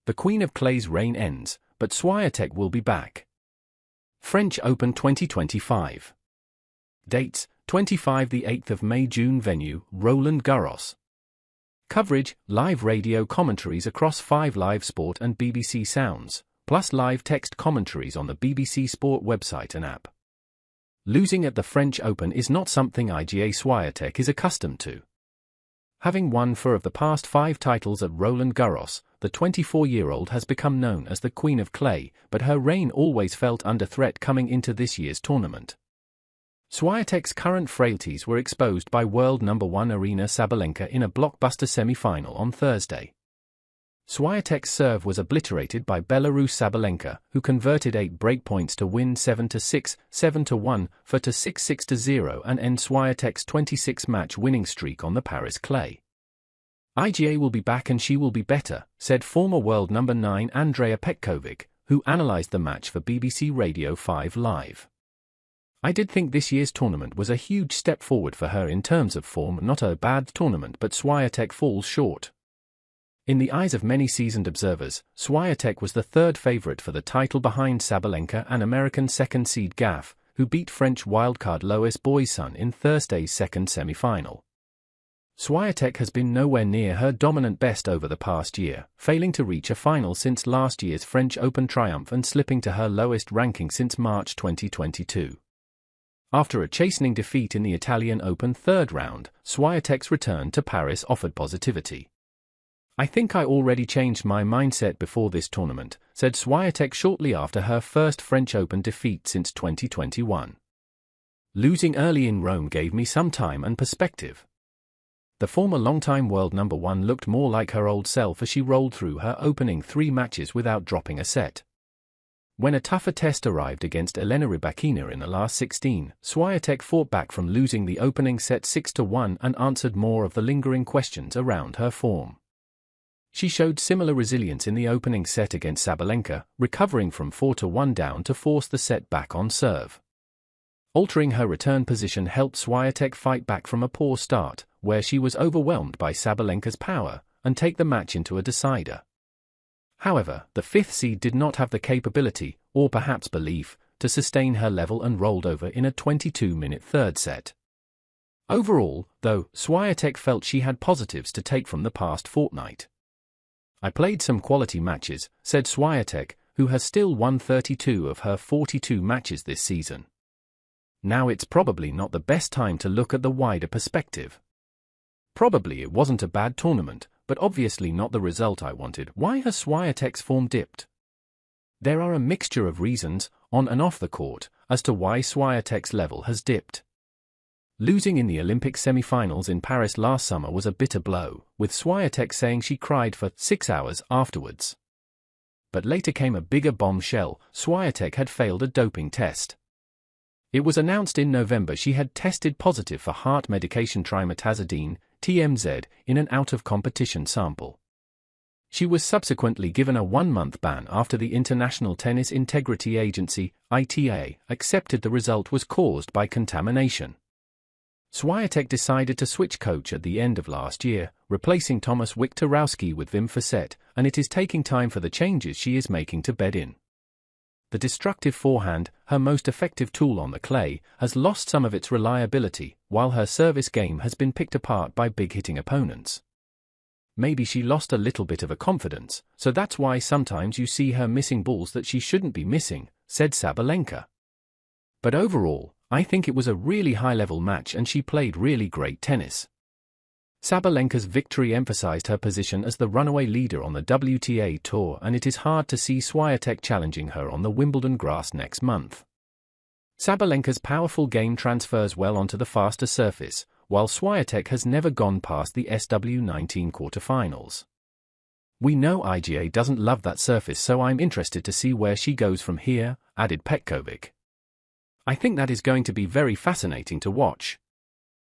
The Queen of Clay's reign ends, but Swiatek will be back. French Open 2025. Dates: 25 the 8th of May, June. Venue: Roland Garros. Coverage: live radio commentaries across 5 Live Sport and BBC Sounds, plus live text commentaries on the BBC Sport website and app. Losing at the French Open is not something Iga Swiatek is accustomed to. Having won 4 of the past 5 titles at Roland Garros, the 24-year-old has become known as the Queen of Clay, but her reign always felt under threat coming into this year's tournament. Swiatek's current frailties were exposed by world number 1 Aryna Sabalenka in a blockbuster semi-final on Thursday. Swiatek's serve was obliterated by Belarus Sabalenka, who converted 8 breakpoints to win 7-6, 7-1, 4-6, 6-0 and end Swiatek's 26-match winning streak on the Paris clay. Iga will be back and she will be better, said former world number 9 Andrea Petkovic, who analysed the match for BBC Radio 5 Live. I did think this year's tournament was a huge step forward for her in terms of form, not a bad tournament, but Swiatek falls short. In the eyes of many seasoned observers, Swiatek was the 3rd favourite for the title behind Sabalenka and American second seed Gaff, who beat French wildcard Lois Boyson in Thursday's second semi-final. Swiatek has been nowhere near her dominant best over the past year, failing to reach a final since last year's French Open triumph and slipping to her lowest ranking since March 2022. After a chastening defeat in the Italian Open 3rd round, Swiatek's return to Paris offered positivity. I think I already changed my mindset before this tournament, said Swiatek shortly after her first French Open defeat since 2021. Losing early in Rome gave me some time and perspective. The former longtime world number 1 looked more like her old self as she rolled through her opening 3 matches without dropping a set. When a tougher test arrived against Elena Rybakina in the last 16, Swiatek fought back from losing the opening set 6-1 and answered more of the lingering questions around her form. She showed similar resilience in the opening set against Sabalenka, recovering from 4-1 down to force the set back on serve. Altering her return position helped Swiatek fight back from a poor start, where she was overwhelmed by Sabalenka's power, and take the match into a decider. However, the 5th seed did not have the capability, or perhaps belief, to sustain her level and rolled over in a 22-minute 3rd set. Overall, though, Swiatek felt she had positives to take from the past fortnight. I played some quality matches, said Swiatek, who has still won 32 of her 42 matches this season. Now it's probably not the best time to look at the wider perspective. Probably it wasn't a bad tournament, but obviously not the result I wanted. Why has Swiatek's form dipped? There are a mixture of reasons, on and off the court, as to why Swiatek's level has dipped. Losing in the Olympic semi-finals in Paris last summer was a bitter blow, with Swiatek saying she cried for 6 hours afterwards. But later came a bigger bombshell: Swiatek had failed a doping test. It was announced in November she had tested positive for heart medication trimetazidine, TMZ, in an out-of-competition sample. She was subsequently given a 1-month ban after the International Tennis Integrity Agency, ITA, accepted the result was caused by contamination. Swiatek decided to switch coach at the end of last year, replacing Tomasz Wiktorowski with Wim Fissette, and it is taking time for the changes she is making to bed in. The destructive forehand, her most effective tool on the clay, has lost some of its reliability, while her service game has been picked apart by big-hitting opponents. Maybe she lost a little bit of a confidence, so that's why sometimes you see her missing balls that she shouldn't be missing, said Sabalenka. But overall, I think it was a really high-level match and she played really great tennis. Sabalenka's victory emphasized her position as the runaway leader on the WTA Tour, and it is hard to see Swiatek challenging her on the Wimbledon grass next month. Sabalenka's powerful game transfers well onto the faster surface, while Swiatek has never gone past the SW19 quarterfinals. We know Iga doesn't love that surface, so I'm interested to see where she goes from here, added Petkovic. I think that is going to be very fascinating to watch.